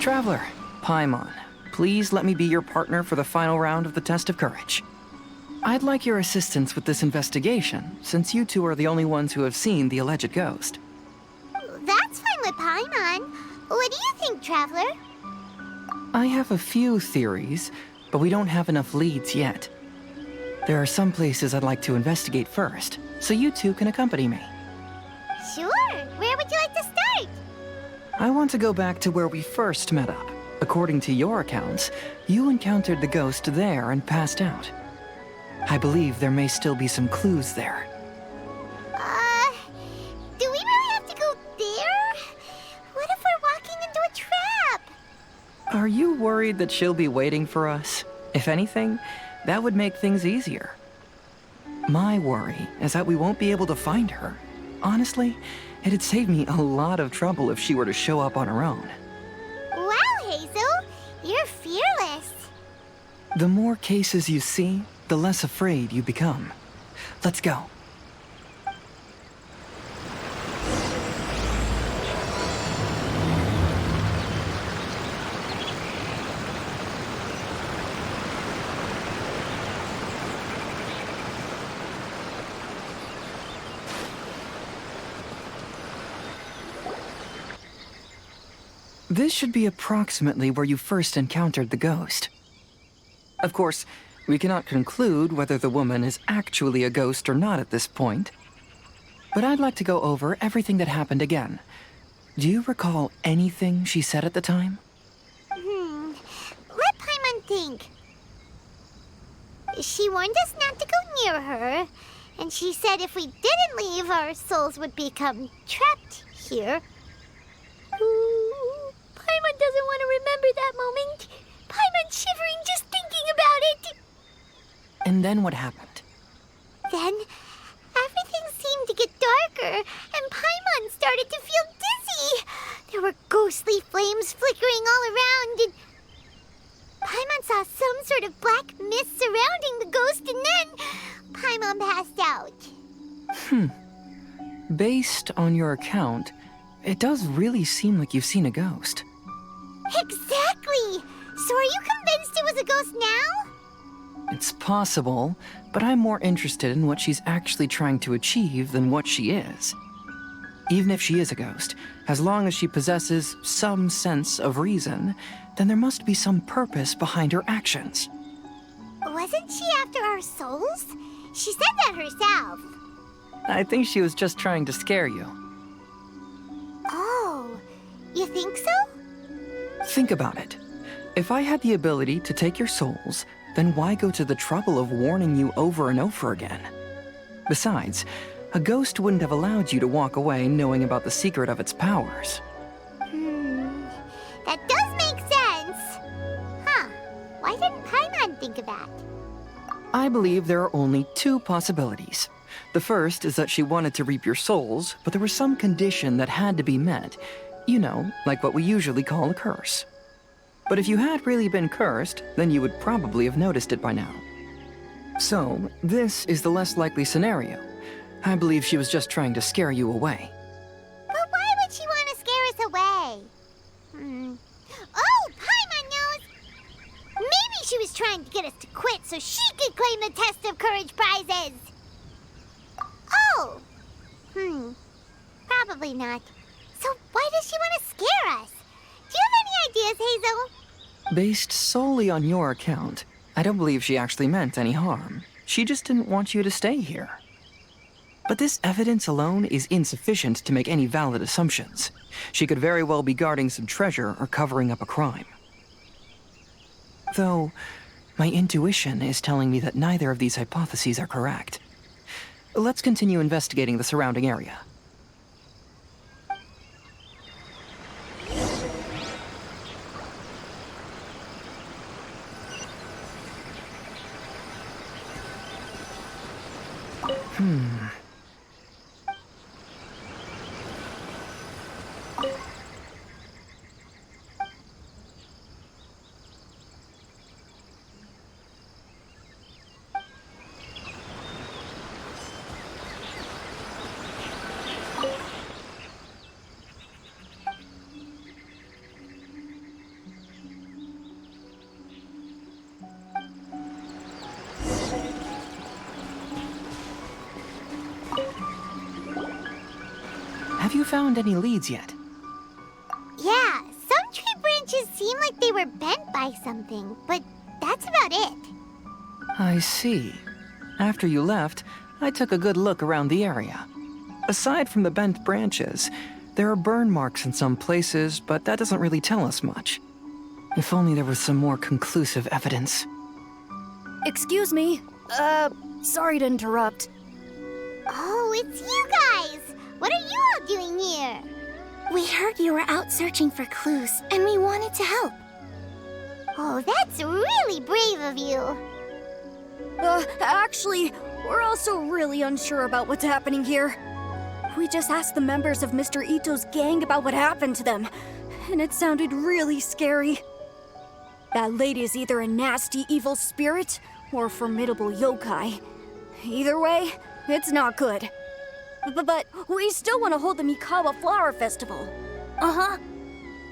Traveler, Paimon, please let me be your partner for the final round of the test of courage. I'd like your assistance with this investigation, since you two are the only ones who have seen the alleged ghost. That's fine with Paimon. What do you think, Traveler? I have a few theories, but we don't have enough leads yet. There are some places I'd like to investigate first, so you two can accompany me. Sure. Where would you like to start? I want to go back to where we first met up. According to your accounts, you encountered the ghost there and passed out. I believe there may still be some clues there. Do we really have to go there? What if we're walking into a trap? Are you worried that she'll be waiting for us? If anything, that would make things easier. My worry is that we won't be able to find her. Honestly, it'd save me a lot of trouble if she were to show up on her own. Wow, Hazel! You're fearless. The more cases you see, the less afraid you become. Let's go. This should be approximately where you first encountered the ghost. Of course, we cannot conclude whether the woman is actually a ghost or not at this point. But I'd like to go over everything that happened again. Do you recall anything she said at the time? Let Paimon think. She warned us not to go near her, and she said if we didn't leave, our souls would become trapped here. Ooh, Paimon doesn't want to remember that moment. Paimon's shivering just thinking about it. And then what happened? Then, everything seemed to get darker, and Paimon started to feel dizzy. There were ghostly flames flickering all around, and Paimon saw some sort of black mist surrounding the ghost, and then Paimon passed out. Based on your account, it does really seem like you've seen a ghost. Exactly! So are you convinced it was a ghost now? It's possible, but I'm more interested in what she's actually trying to achieve than what she is. Even if she is a ghost, as long as she possesses some sense of reason, then there must be some purpose behind her actions. Wasn't she after our souls? She said that herself. I think she was just trying to scare you. Oh, you think so? Think about it. If I had the ability to take your souls, then why go to the trouble of warning you over and over again? Besides, a ghost wouldn't have allowed you to walk away knowing about the secret of its powers. That does make sense. Huh, why didn't Paimon think of that? I believe there are only two possibilities. The first is that she wanted to reap your souls, but there was some condition that had to be met. You know, like what we usually call a curse. But if you had really been cursed, then you would probably have noticed it by now. So, this is the less likely scenario. I believe she was just trying to scare you away. But why would she want to scare us away? Oh, Paimon knows! Maybe she was trying to get us to quit so she could claim the Test of Courage prizes! Oh! Probably not. So why does she want to scare us? Do you have any ideas, Hazel? Based solely on your account, I don't believe she actually meant any harm. She just didn't want you to stay here. But this evidence alone is insufficient to make any valid assumptions. She could very well be guarding some treasure or covering up a crime. Though, my intuition is telling me that neither of these hypotheses are correct. Let's continue investigating the surrounding area. Have you found any leads yet? Yeah, some tree branches seem like they were bent by something, but that's about it. I see. After you left, I took a good look around the area. Aside from the bent branches, there are burn marks in some places, but that doesn't really tell us much. If only there was some more conclusive evidence. Excuse me. Sorry to interrupt. Oh, it's you guys! What are you all doing here? We heard you were out searching for clues, and we wanted to help. Oh, that's really brave of you. Actually, we're also really unsure about what's happening here. We just asked the members of Mr. Ito's gang about what happened to them, and it sounded really scary. That lady is either a nasty evil spirit or a formidable yokai. Either way, it's not good. But we still want to hold the Mikawa Flower Festival. Uh-huh.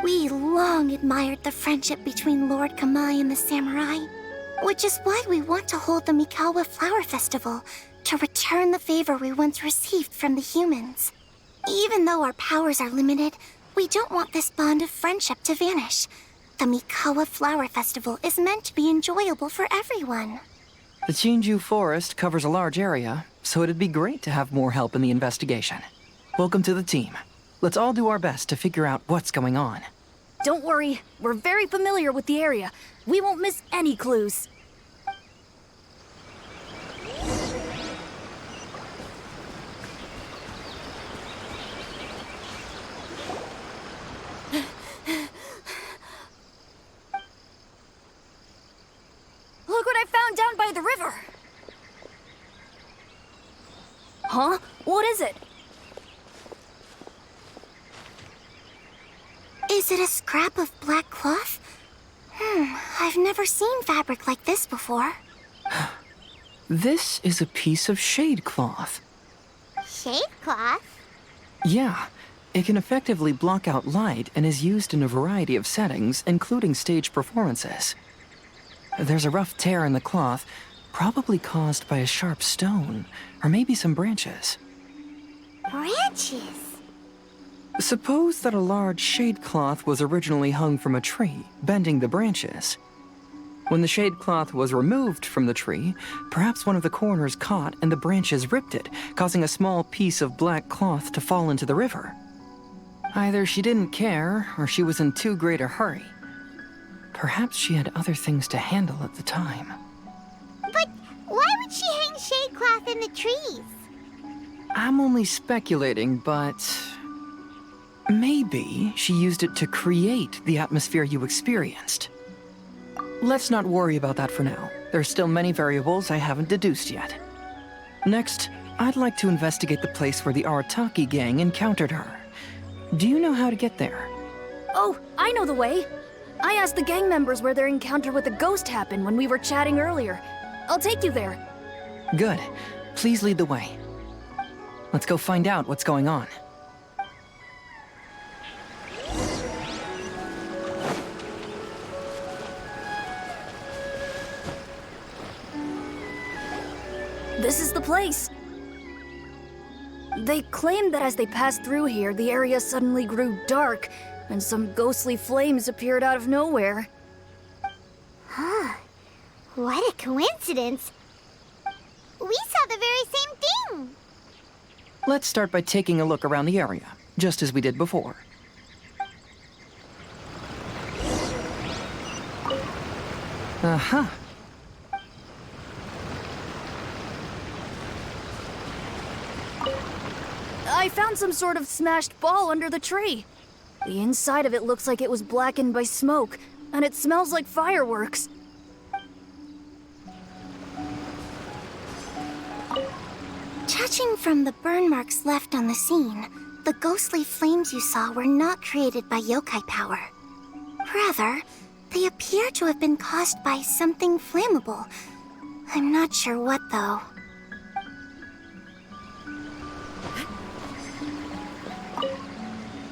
We long admired the friendship between Lord Kamai and the samurai, which is why we want to hold the Mikawa Flower Festival to return the favor we once received from the humans. Even though our powers are limited, we don't want this bond of friendship to vanish. The Mikawa Flower Festival is meant to be enjoyable for everyone. The Chinju Forest covers a large area, so it'd be great to have more help in the investigation. Welcome to the team. Let's all do our best to figure out what's going on. Don't worry, we're very familiar with the area. We won't miss any clues. Look what I found down by the river! Huh? What is it? Is it a scrap of black cloth? I've never seen fabric like this before. This is a piece of shade cloth. Shade cloth? Yeah, it can effectively block out light and is used in a variety of settings, including stage performances. There's a rough tear in the cloth, probably caused by a sharp stone, or maybe some branches. Branches? Suppose that a large shade cloth was originally hung from a tree, bending the branches. When the shade cloth was removed from the tree, perhaps one of the corners caught and the branches ripped it, causing a small piece of black cloth to fall into the river. Either she didn't care, or she was in too great a hurry. Perhaps she had other things to handle at the time. But why would she hang shade cloth in the trees? I'm only speculating, but maybe she used it to create the atmosphere you experienced. Let's not worry about that for now. There's still many variables I haven't deduced yet. Next, I'd like to investigate the place where the Arataki gang encountered her. Do you know how to get there? Oh, I know the way. I asked the gang members where their encounter with the ghost happened when we were chatting earlier. I'll take you there. Good. Please lead the way. Let's go find out what's going on. This is the place. They claimed that as they passed through here, the area suddenly grew dark, and some ghostly flames appeared out of nowhere. Huh. What a coincidence. We saw the very same thing. Let's start by taking a look around the area, just as we did before. Aha. I found some sort of smashed ball under the tree. The inside of it looks like it was blackened by smoke, and it smells like fireworks. Judging from the burn marks left on the scene, the ghostly flames you saw were not created by yokai power. Rather, they appear to have been caused by something flammable. I'm not sure what, though.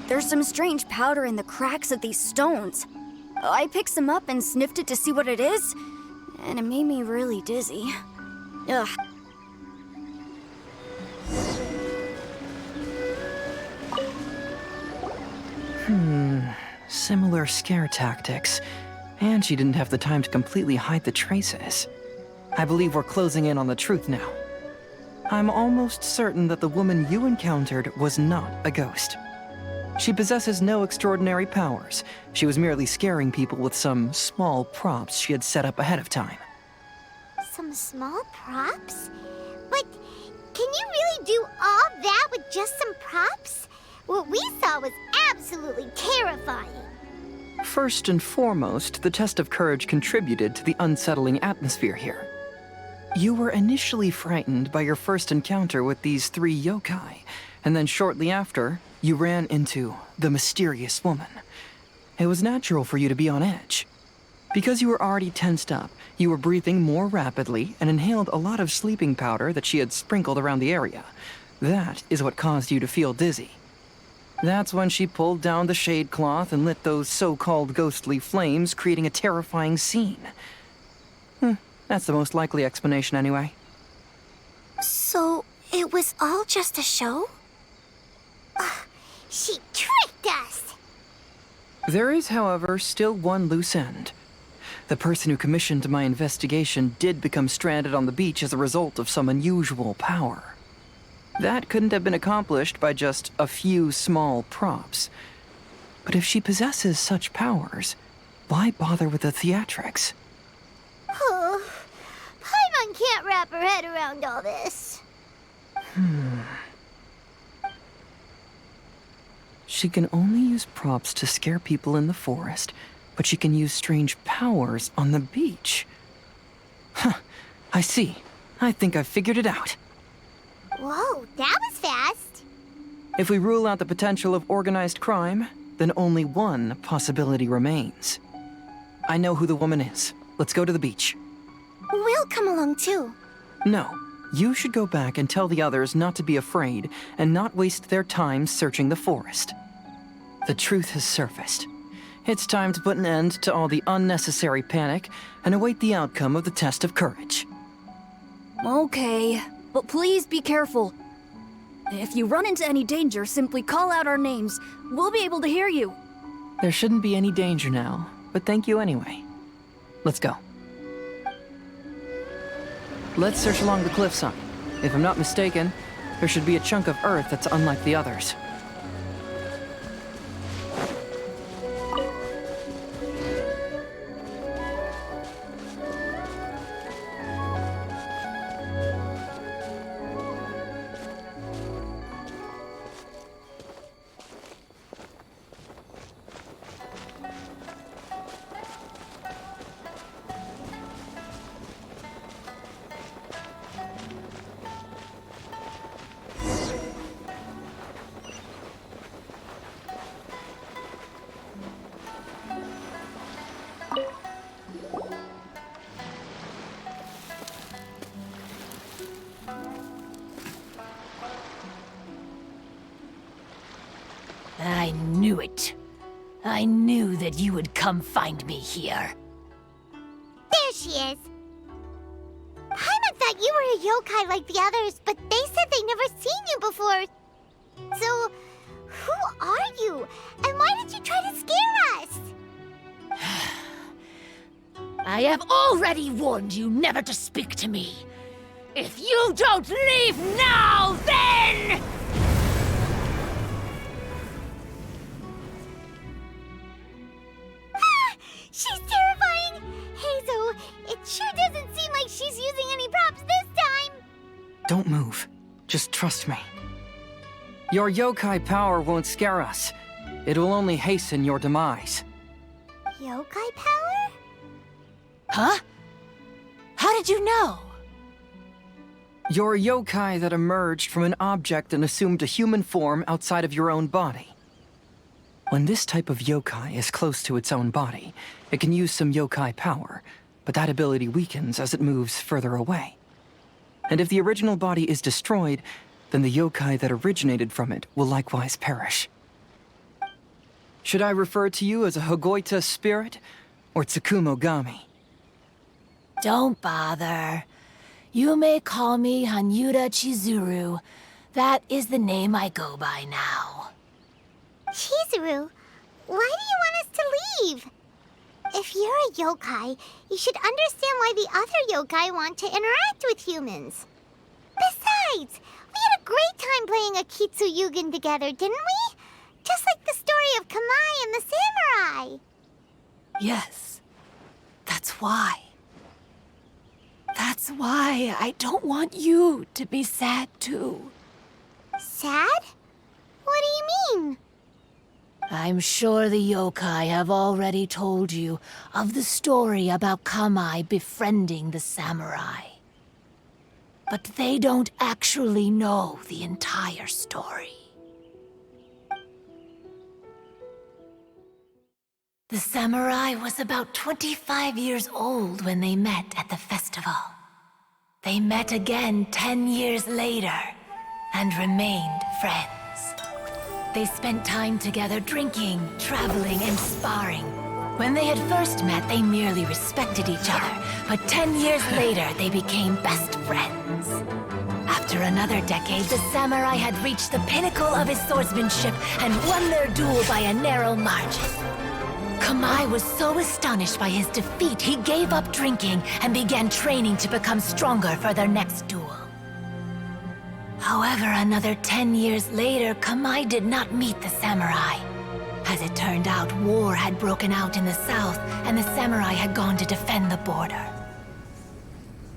There's some strange powder in the cracks of these stones. I picked some up and sniffed it to see what it is, and it made me really dizzy. Ugh. Similar scare tactics. And she didn't have the time to completely hide the traces. I believe we're closing in on the truth now. I'm almost certain that the woman you encountered was not a ghost. She possesses no extraordinary powers. She was merely scaring people with some small props she had set up ahead of time. Some small props? But can you really do all that with just some props? What we saw was absolutely terrifying. First and foremost, the test of courage contributed to the unsettling atmosphere here. You were initially frightened by your first encounter with these 3 yokai, and then shortly after, you ran into the mysterious woman. It was natural for you to be on edge. Because you were already tensed up, you were breathing more rapidly and inhaled a lot of sleeping powder that she had sprinkled around the area. That is what caused you to feel dizzy. That's when she pulled down the shade cloth and lit those so-called ghostly flames, creating a terrifying scene. That's the most likely explanation anyway. So, it was all just a show? She tricked us! There is, however, still one loose end. The person who commissioned my investigation did become stranded on the beach as a result of some unusual power. That couldn't have been accomplished by just a few small props. But if she possesses such powers, why bother with the theatrics? Paimon can't wrap her head around all this. She can only use props to scare people in the forest, but she can use strange powers on the beach. I see. I think I've figured it out. Whoa, that was fast. If we rule out the potential of organized crime, then only one possibility remains. I know who the woman is. Let's go to the beach. We'll come along too. No, you should go back and tell the others not to be afraid and not waste their time searching the forest. The truth has surfaced. It's time to put an end to all the unnecessary panic and await the outcome of the test of courage. Okay, but please be careful. If you run into any danger, simply call out our names. We'll be able to hear you. There shouldn't be any danger now, but thank you anyway. Let's go. Let's search along the cliffside. If I'm not mistaken, there should be a chunk of earth that's unlike the others. I knew it. I knew that you would come find me here. There she is. Paimon thought you were a yokai like the others, but they said they'd never seen you before. So, who are you? And why did you try to scare us? I have already warned you never to speak to me. If you don't leave now, then... She's terrifying! Hazel, it sure doesn't seem like she's using any props this time! Don't move. Just trust me. Your yokai power won't scare us. It will only hasten your demise. Yokai power? Huh? How did you know? You're a yokai that emerged from an object and assumed a human form outside of your own body. When this type of yokai is close to its own body, it can use some yokai power, but that ability weakens as it moves further away. And if the original body is destroyed, then the yokai that originated from it will likewise perish. Should I refer to you as a Hagoita spirit or Tsukumogami? Don't bother. You may call me Hunyuuda Chizuru. That is the name I go by now. Chizuru? why do you want us to leave? If you're a yokai, you should understand why the other yokai want to interact with humans. Besides, we had a great time playing Akitsu Yugen together, didn't we? Just like the story of Kamai and the samurai. Yes, that's why. That's why I don't want you to be sad too. Sad? What do you mean? I'm sure the yokai have already told you of the story about Kamai befriending the samurai. But they don't actually know the entire story. The samurai was about 25 years old when they met at the festival. They met again 10 years later and remained friends. They spent time together drinking, traveling, and sparring. When they had first met, they merely respected each other, but 10 years later, they became best friends. After another decade, the samurai had reached the pinnacle of his swordsmanship and won their duel by a narrow margin. Kamai was so astonished by his defeat, he gave up drinking and began training to become stronger for their next duel. However, another 10 years later, Kamai did not meet the samurai. As it turned out, war had broken out in the south, and the samurai had gone to defend the border.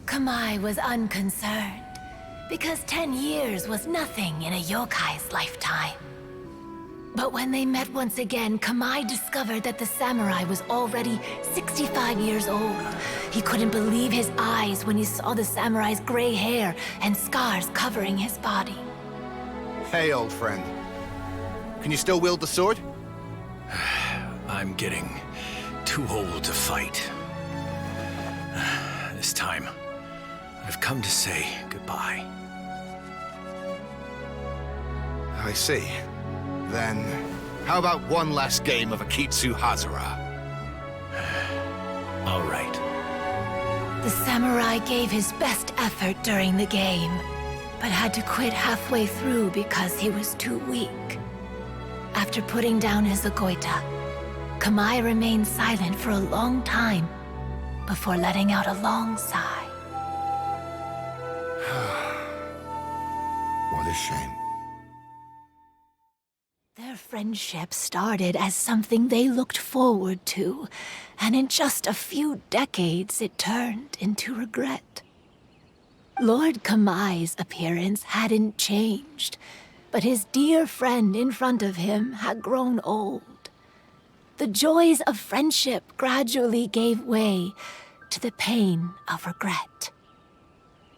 Kamai was unconcerned, because 10 years was nothing in a yokai's lifetime. But when they met once again, Kamai discovered that the samurai was already 65 years old. He couldn't believe his eyes when he saw the samurai's gray hair and scars covering his body. Hey, old friend. Can you still wield the sword? I'm getting too old to fight. This time, I've come to say goodbye. I see. Then, how about one last game of Akitsu Hazara? All right. The samurai gave his best effort during the game, but had to quit halfway through because he was too weak. After putting down his agoita, Kamai remained silent for a long time before letting out a long sigh. What a shame. Their friendship started as something they looked forward to, and in just a few decades it turned into regret. Lord Kamai's appearance hadn't changed, but his dear friend in front of him had grown old. The joys of friendship gradually gave way to the pain of regret.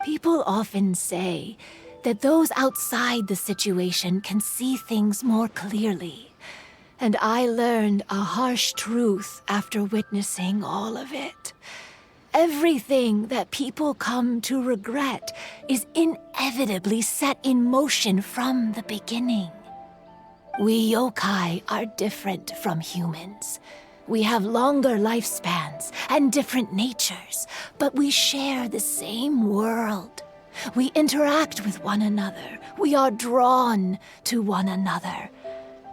People often say that those outside the situation can see things more clearly, and I learned a harsh truth after witnessing all of it. Everything that people come to regret is inevitably set in motion from the beginning. We yokai are different from humans. We have longer lifespans and different natures, but we share the same world. We interact with one another, we are drawn to one another,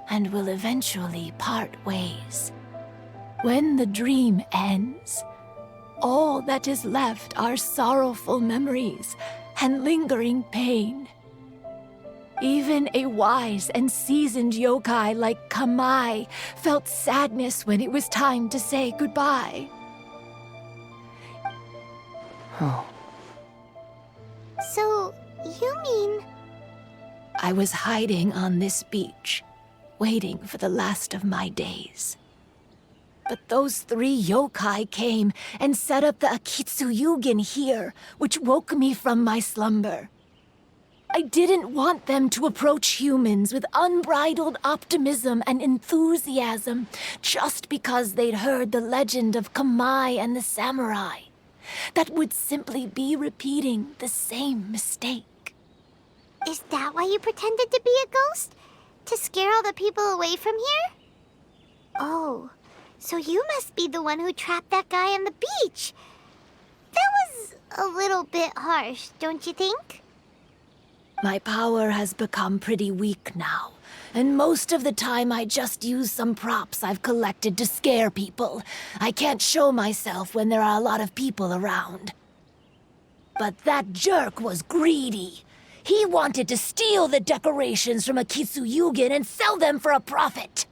and will eventually part ways. When the dream ends, all that is left are sorrowful memories and lingering pain. Even a wise and seasoned yokai like Kamai felt sadness when it was time to say goodbye. Oh. So, you mean... I was hiding on this beach, waiting for the last of my days. But those 3 yokai came and set up the Akitsu Yugen here, which woke me from my slumber. I didn't want them to approach humans with unbridled optimism and enthusiasm just because they'd heard the legend of Kamai and the samurai. That would simply be repeating the same mistake. Is that why you pretended to be a ghost? To scare all the people away from here? Oh, so you must be the one who trapped that guy on the beach. That was a little bit harsh, don't you think? My power has become pretty weak now, and most of the time I just use some props I've collected to scare people. I can't show myself when there are a lot of people around. But that jerk was greedy. He wanted to steal the decorations from Akitsu Yugen and sell them for a profit.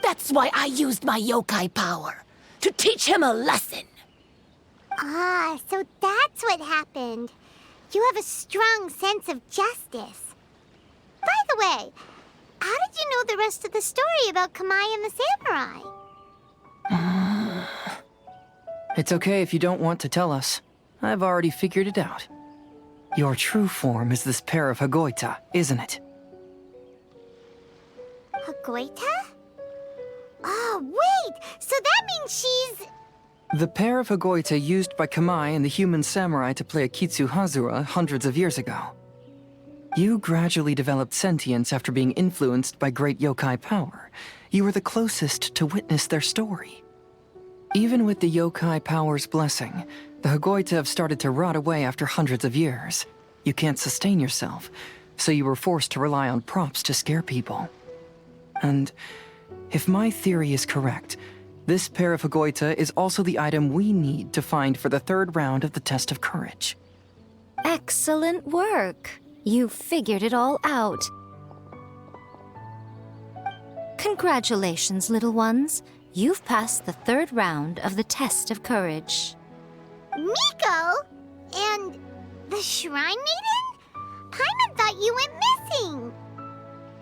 That's why I used my yokai power, to teach him a lesson. Ah, so that's what happened. You have a strong sense of justice. By the way, how did you know the rest of the story about Kamai and the samurai? It's okay if you don't want to tell us. I've already figured it out. Your true form is this pair of Hagoita, isn't it? Hagoita? Oh, wait! So that means she's... The pair of Hagoita used by Kamai and the human samurai to play Akitsu Hazura hundreds of years ago. You gradually developed sentience after being influenced by great yokai power. You were the closest to witness their story. Even with the yokai power's blessing, the Hagoita have started to rot away after hundreds of years. You can't sustain yourself, so you were forced to rely on props to scare people. And if my theory is correct, this pair of Hagoita is also the item we need to find for the third round of the test of courage. Excellent work. You figured it all out. Congratulations, little ones. You've passed the third round of the test of courage. Miko? And the Shrine Maiden? Paimon thought you went missing.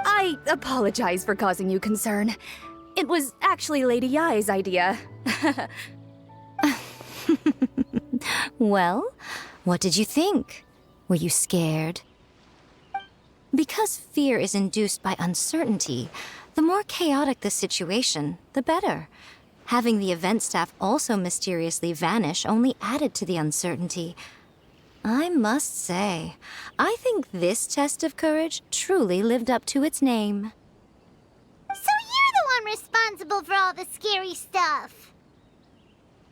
I apologize for causing you concern. It was actually Lady Yai's idea. Well, what did you think? Were you scared? Because fear is induced by uncertainty, the more chaotic the situation, the better. Having the event staff also mysteriously vanish only added to the uncertainty. I must say, I think this test of courage truly lived up to its name. So you're the one responsible for all the scary stuff.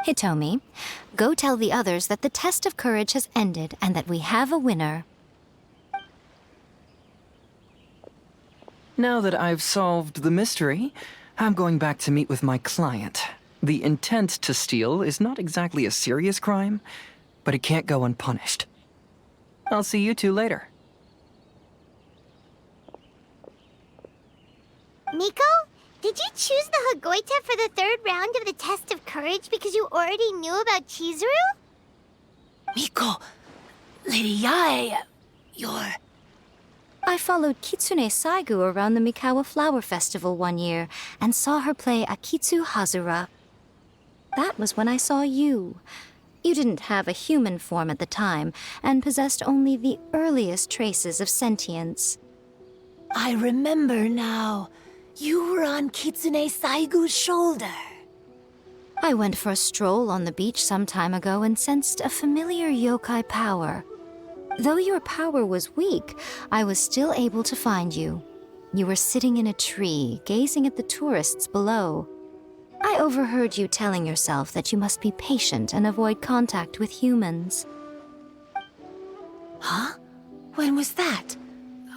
Hitomi, go tell the others that the test of courage has ended and that we have a winner. Now that I've solved the mystery, I'm going back to meet with my client. The intent to steal is not exactly a serious crime, but it can't go unpunished. I'll see you two later. Miko, did you choose the Hagoita for the third round of the test of courage because you already knew about Chizuru? Miko, Lady Yai, you're... I followed Kitsune Saigu around the Mikawa Flower Festival one year and saw her play Akitsu Hazura. That was when I saw you. You didn't have a human form at the time and possessed only the earliest traces of sentience. I remember now. You were on Kitsune Saigu's shoulder. I went for a stroll on the beach some time ago and sensed a familiar yokai power. Though your power was weak, I was still able to find you. You were sitting in a tree, gazing at the tourists below. I overheard you telling yourself that you must be patient and avoid contact with humans. Huh? When was that?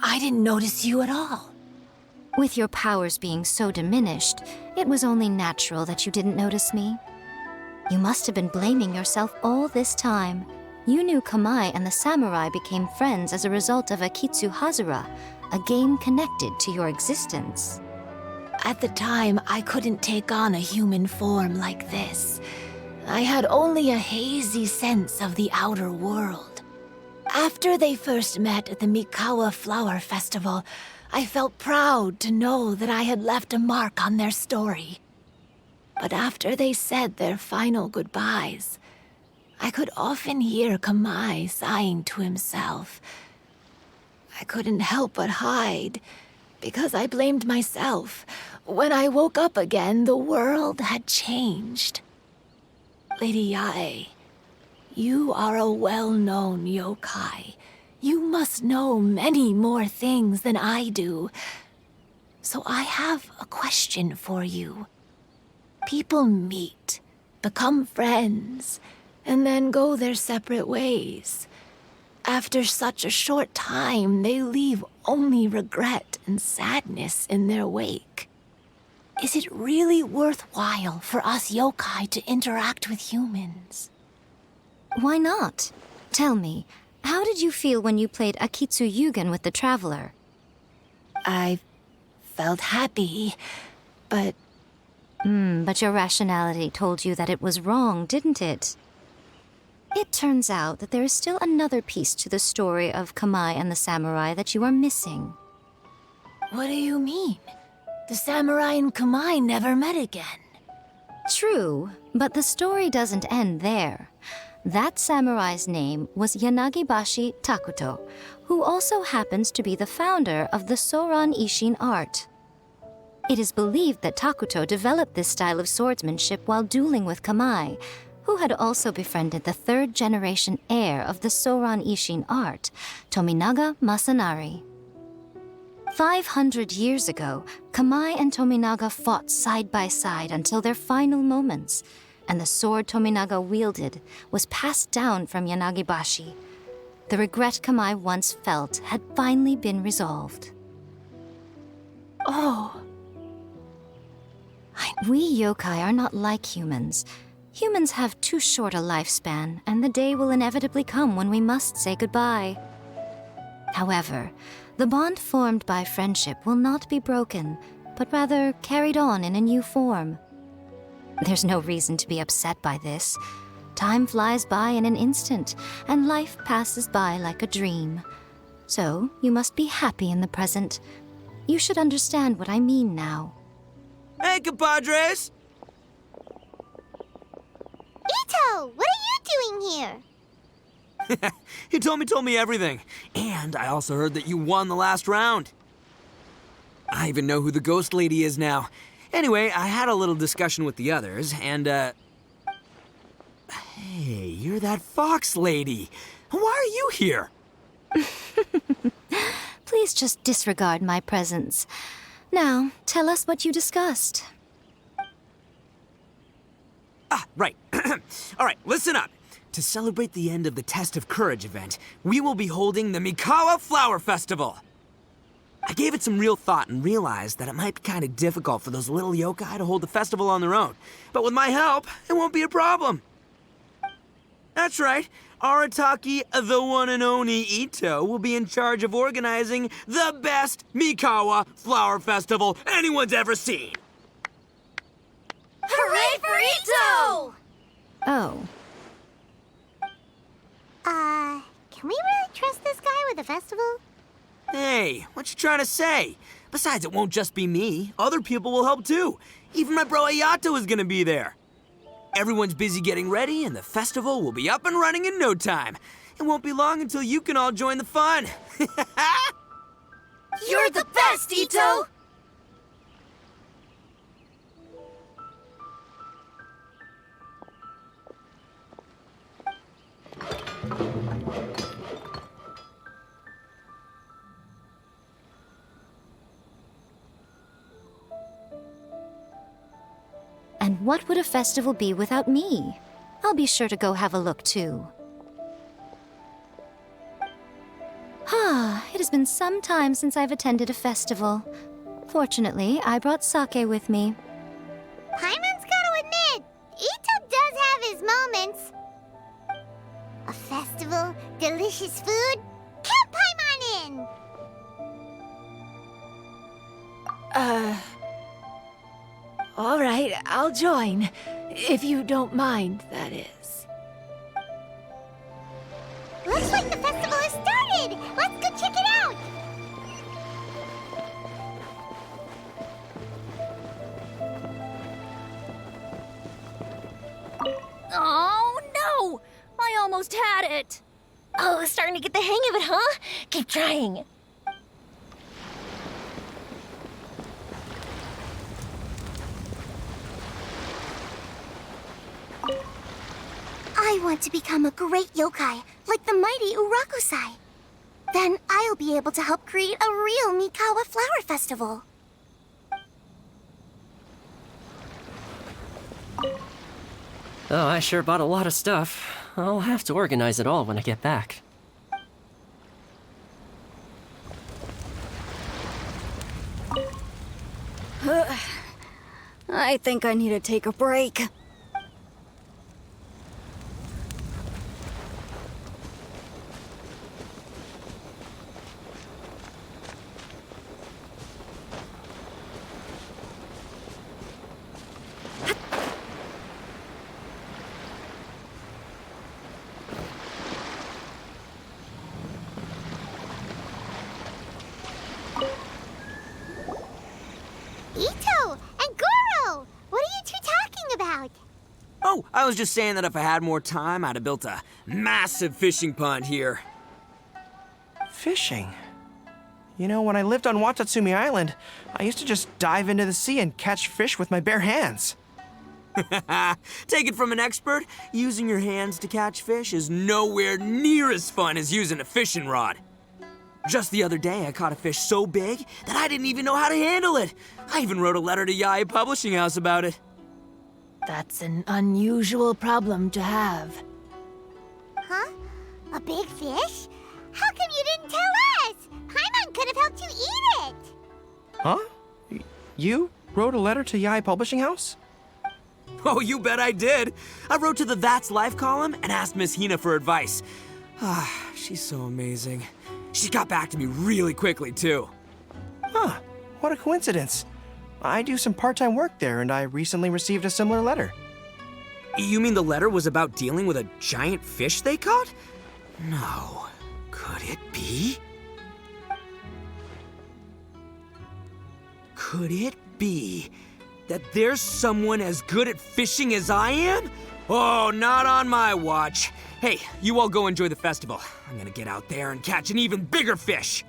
I didn't notice you at all. With your powers being so diminished, it was only natural that you didn't notice me. You must have been blaming yourself all this time. You knew Kamai and the samurai became friends as a result of Akitsu Hazura, a game connected to your existence. At the time, I couldn't take on a human form like this. I had only a hazy sense of the outer world. After they first met at the Mikawa Flower Festival, I felt proud to know that I had left a mark on their story. But after they said their final goodbyes, I could often hear Kamai sighing to himself. I couldn't help but hide, because I blamed myself. When I woke up again, the world had changed. Lady Yai, you are a well-known yokai. You must know many more things than I do. So I have a question for you. People meet, become friends, and then go their separate ways. after such a short time, they leave only regret and sadness in their wake. Is it really worthwhile for us yokai to interact with humans? Why not? Tell me, how did you feel when you played Akitsu Yugen with the Traveler? I felt happy, but... But your rationality told you that it was wrong, didn't it? It turns out that there is still another piece to the story of Kamai and the samurai that you are missing. What do you mean? The samurai and Kamai never met again. True, but the story doesn't end there. That samurai's name was Yanagibashi Takuto, who also happens to be the founder of the Soran Ishin art. It is believed that Takuto developed this style of swordsmanship while dueling with Kamai, who had also befriended the third-generation heir of the Soran Ishin art, Tominaga Masanari. 500 years ago, Kamai and Tominaga fought side by side until their final moments, and the sword Tominaga wielded was passed down from Yanagibashi. The regret Kamai once felt had finally been resolved. Oh. We yokai are not like humans. Humans have too short a lifespan, and the day will inevitably come when we must say goodbye. However, the bond formed by friendship will not be broken, but rather carried on in a new form. There's no reason to be upset by this. Time flies by in an instant, and life passes by like a dream. So, you must be happy in the present. You should understand what I mean now. Hey, compadres! Ito, what are you doing here? He told me everything. And I also heard that you won the last round. I even know who the ghost lady is now. Anyway, I had a little discussion with the others, and, Hey, you're that fox lady. Why are you here? Please just disregard my presence. Now, tell us what you discussed. Right. All right, listen up. To celebrate the end of the Test of Courage event, we will be holding the Mikawa Flower Festival. I gave it some real thought and realized that it might be kind of difficult for those little yokai to hold the festival on their own. But with my help, it won't be a problem. That's right. Arataki, the one and only Ito, will be in charge of organizing the best Mikawa Flower Festival anyone's ever seen. Hooray for Ito! Oh. Can we really trust this guy with the festival? Hey, what you trying to say? Besides, it won't just be me. Other people will help too. Even my bro Ayato is gonna be there. Everyone's busy getting ready, and the festival will be up and running in no time. It won't be long until you can all join the fun. You're the best, Ito! And what would a festival be without me? I'll be sure to go have a look too. It has been some time since I've attended a festival. Fortunately, I brought sake with me. Paimon's gotta admit, Ito does have his moments. A festival, delicious food, count Paimon in! All right, I'll join. If you don't mind, that is. Looks like the festival has started! Let's go check it out! Oh, no! I almost had it! Oh, starting to get the hang of it, huh? Keep trying. I want to become a great yokai, like the mighty Urakusai. Then I'll be able to help create a real Mikawa Flower Festival. Oh, I sure bought a lot of stuff. I'll have to organize it all when I get back. I think I need to take a break. Ito and Goro! What are you two talking about? Oh, I was just saying that if I had more time, I'd have built a massive fishing pond here. Fishing? You know, when I lived on Watatsumi Island, I used to just dive into the sea and catch fish with my bare hands. Take it from an expert, using your hands to catch fish is nowhere near as fun as using a fishing rod. Just the other day, I caught a fish so big that I didn't even know how to handle it. I even wrote a letter to Yae Publishing House about it. That's an unusual problem to have. Huh? A big fish? How come you didn't tell us? Paimon could have helped you eat it. Huh? You wrote a letter to Yae Publishing House? Oh, you bet I did. I wrote to the That's Life column and asked Miss Hina for advice. She's so amazing. She got back to me really quickly, too. Huh, what a coincidence. I do some part-time work there, and I recently received a similar letter. You mean the letter was about dealing with a giant fish they caught? No. Could it be? Could it be that there's someone as good at fishing as I am? Oh, not on my watch. Hey, you all go enjoy the festival. I'm gonna get out there and catch an even bigger fish.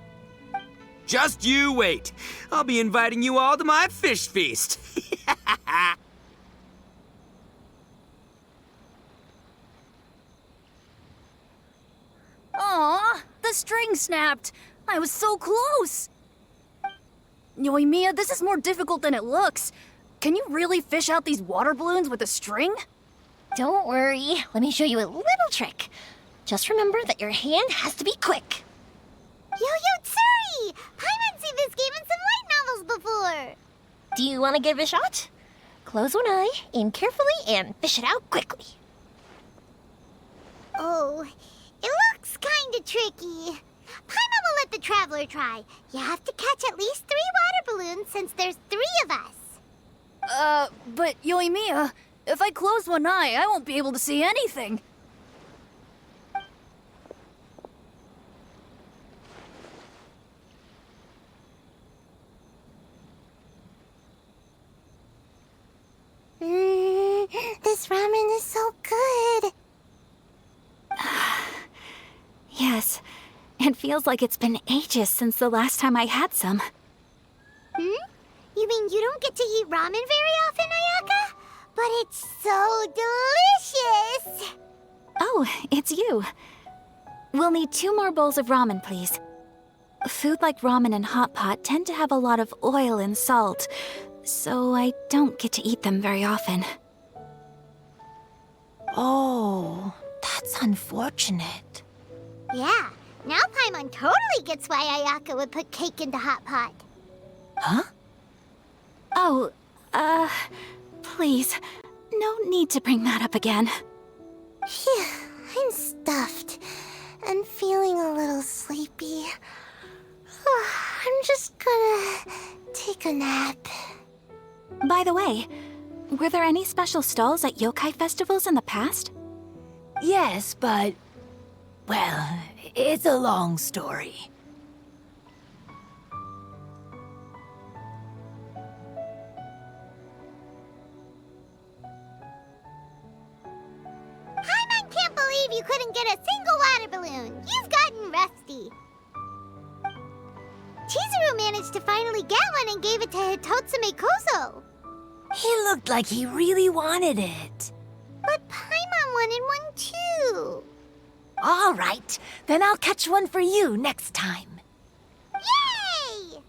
Just you wait. I'll be inviting you all to my fish feast. Aw, the string snapped. I was so close. Yoimiya, this is more difficult than it looks. Can you really fish out these water balloons with a string? Don't worry. Let me show you a little trick. Just remember that your hand has to be quick. Yo-Yo Tsuri! Paimon's seen this game in some light novels before. Do you want to give it a shot? Close one eye, aim carefully, and fish it out quickly. Oh, it looks kinda tricky. Paimon will let the traveler try. You have to catch at least 3 water balloons since there's 3 of us. But Yoimiya, if I close one eye, I won't be able to see anything. This ramen is so good. Yes, it feels like it's been ages since the last time I had some. You mean you don't get to eat ramen very often, Ayaka? But it's so delicious! Oh, it's you. We'll need 2 more bowls of ramen, please. Food like ramen and hot pot tend to have a lot of oil and salt, so I don't get to eat them very often. Oh, that's unfortunate. Yeah, now Paimon totally gets why Ayaka would put cake into hot pot. Huh? Oh, please, no need to bring that up again. Phew, I'm stuffed and feeling a little sleepy. I'm just gonna take a nap. By the way, were there any special stalls at yokai festivals in the past? Yes, but... well, it's a long story. Paimon can't believe you couldn't get a single water balloon. You've gotten rusty. Chizuru managed to finally get one and gave it to Hitotsume Kozo. He looked like he really wanted it. But Paimon wanted one too. All right, then I'll catch one for you next time. Yay!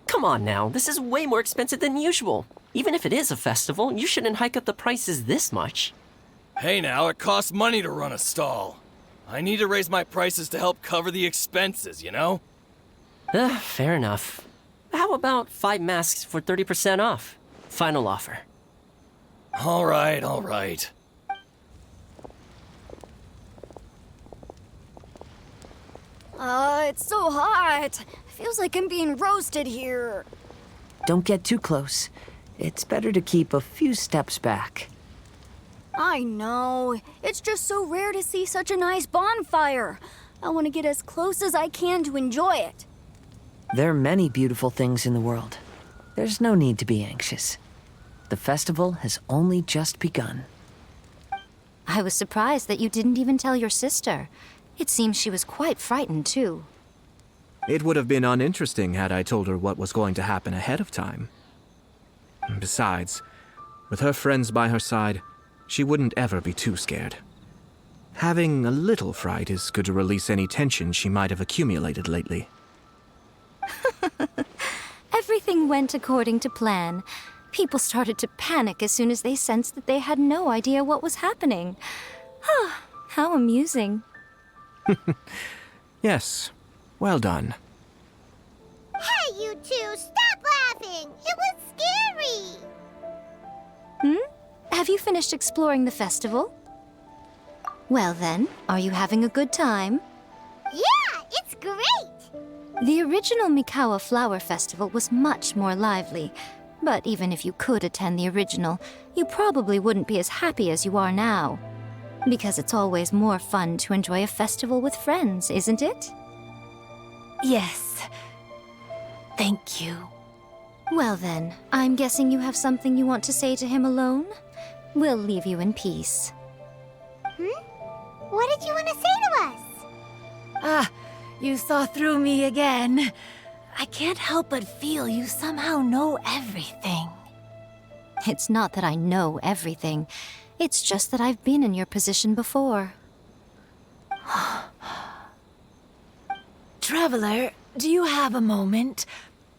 Come on now, this is way more expensive than usual. Even if it is a festival, you shouldn't hike up the prices this much. Hey now, it costs money to run a stall. I need to raise my prices to help cover the expenses, you know? Fair enough. How about 5 masks for 30% off? Final offer. All right. It's so hot. Feels like I'm being roasted here. Don't get too close. It's better to keep a few steps back. I know. It's just so rare to see such a nice bonfire. I want to get as close as I can to enjoy it. There are many beautiful things in the world. There's no need to be anxious. The festival has only just begun. I was surprised that you didn't even tell your sister. It seems she was quite frightened, too. It would have been uninteresting had I told her what was going to happen ahead of time. Besides, with her friends by her side, she wouldn't ever be too scared. Having a little fright is good to release any tension she might have accumulated lately. Everything went according to plan. People started to panic as soon as they sensed that they had no idea what was happening. How amusing. Yes, well done. Hey, you two, stop laughing! It was scary! Have you finished exploring the festival? Well then, are you having a good time? Yeah, it's great! The original Mikawa Flower Festival was much more lively, but even if you could attend the original, you probably wouldn't be as happy as you are now. Because it's always more fun to enjoy a festival with friends, isn't it? Yes. Thank you. Well then, I'm guessing you have something you want to say to him alone? We'll leave you in peace. What did you want to say to us? You saw through me again. I can't help but feel you somehow know everything. It's not that I know everything. It's just that I've been in your position before. Traveler, do you have a moment?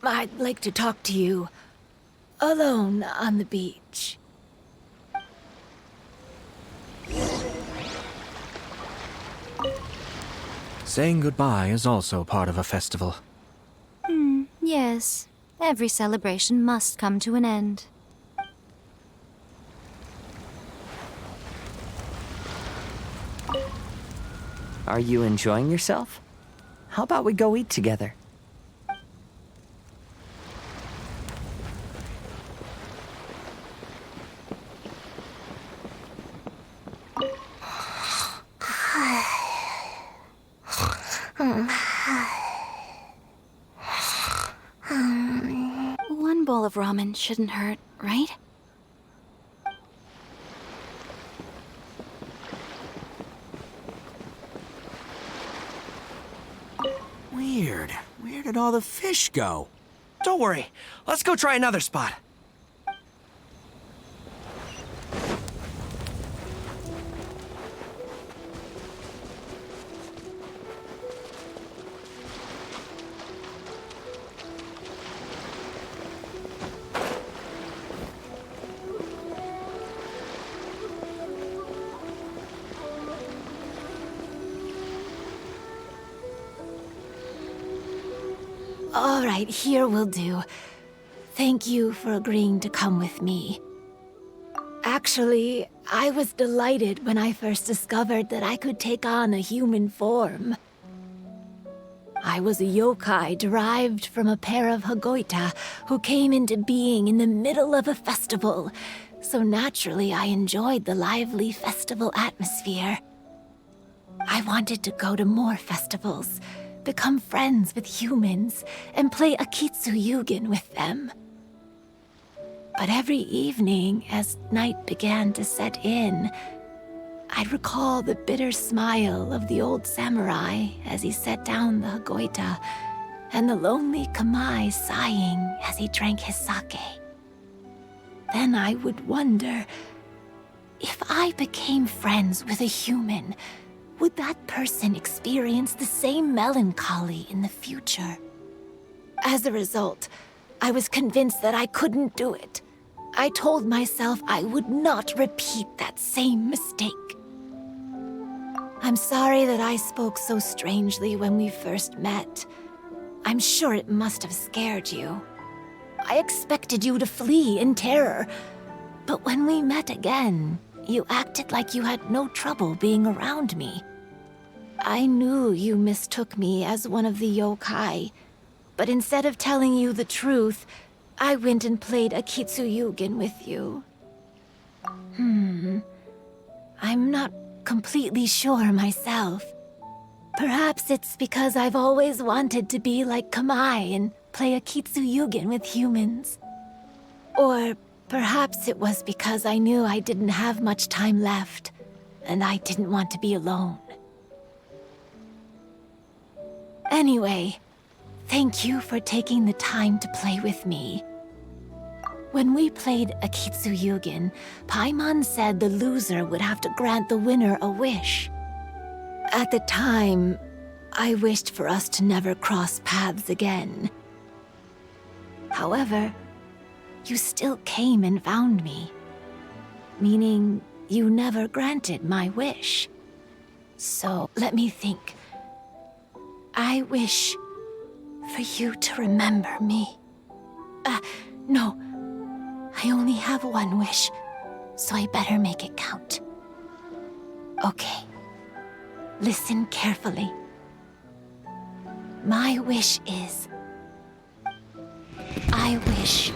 I'd like to talk to you. Alone on the beach. Saying goodbye is also part of a festival. Yes. Every celebration must come to an end. Are you enjoying yourself? How about we go eat together? One bowl of ramen shouldn't hurt, right? Weird. Where did all the fish go? Don't worry. Let's go try another spot. All right, here will do. Thank you for agreeing to come with me. Actually, I was delighted when I first discovered that I could take on a human form. I was a yokai derived from a pair of Hagoita who came into being in the middle of a festival, so naturally I enjoyed the lively festival atmosphere. I wanted to go to more festivals, become friends with humans, and play Akitsu Yugen with them. But every evening, as night began to set in, I'd recall the bitter smile of the old samurai as he set down the Hagoita, and the lonely Kamai sighing as he drank his sake. Then I would wonder, if I became friends with a human, would that person experience the same melancholy in the future? As a result, I was convinced that I couldn't do it. I told myself I would not repeat that same mistake. I'm sorry that I spoke so strangely when we first met. I'm sure it must have scared you. I expected you to flee in terror, but when we met again, you acted like you had no trouble being around me. I knew you mistook me as one of the yokai, but instead of telling you the truth, I went and played Akitsu Yugen with you. I'm not completely sure myself. Perhaps it's because I've always wanted to be like Kamai and play Akitsu Yugen with humans. Or perhaps it was because I knew I didn't have much time left, and I didn't want to be alone. Anyway, thank you for taking the time to play with me. When we played Akitsu Yugen, Paimon said the loser would have to grant the winner a wish. At the time, I wished for us to never cross paths again. However, you still came and found me, meaning you never granted my wish. So let me think. I wish for you to remember me. No. I only have one wish, so I better make it count. Okay. Listen carefully. My wish is... I wish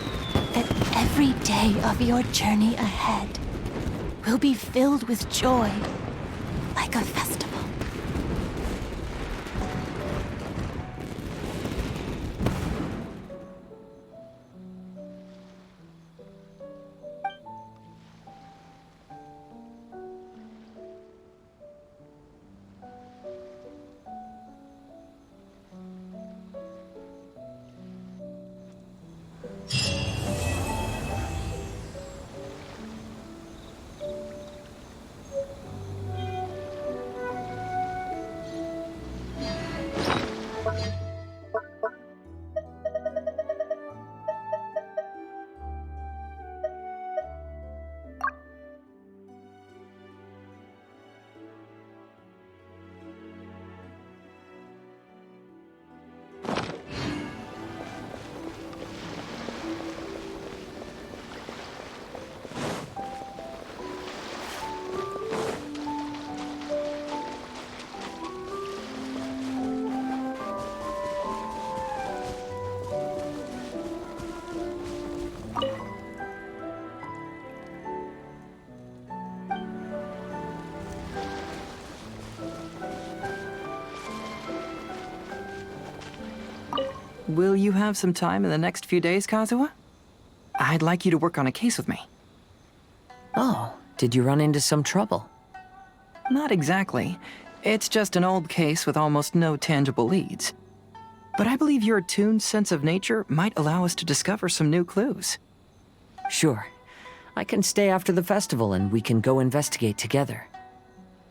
that every day of your journey ahead will be filled with joy, like a festival. Will you have some time in the next few days, Kazuha? I'd like you to work on a case with me. Oh, did you run into some trouble? Not exactly. It's just an old case with almost no tangible leads. But I believe your attuned sense of nature might allow us to discover some new clues. Sure. I can stay after the festival and we can go investigate together.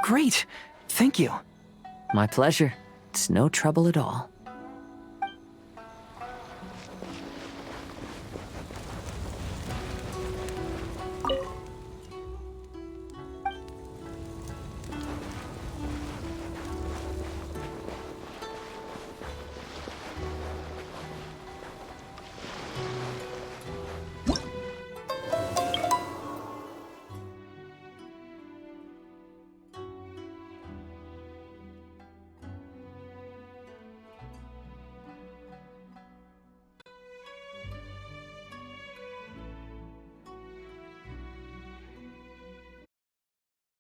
Great! Thank you. My pleasure. It's no trouble at all.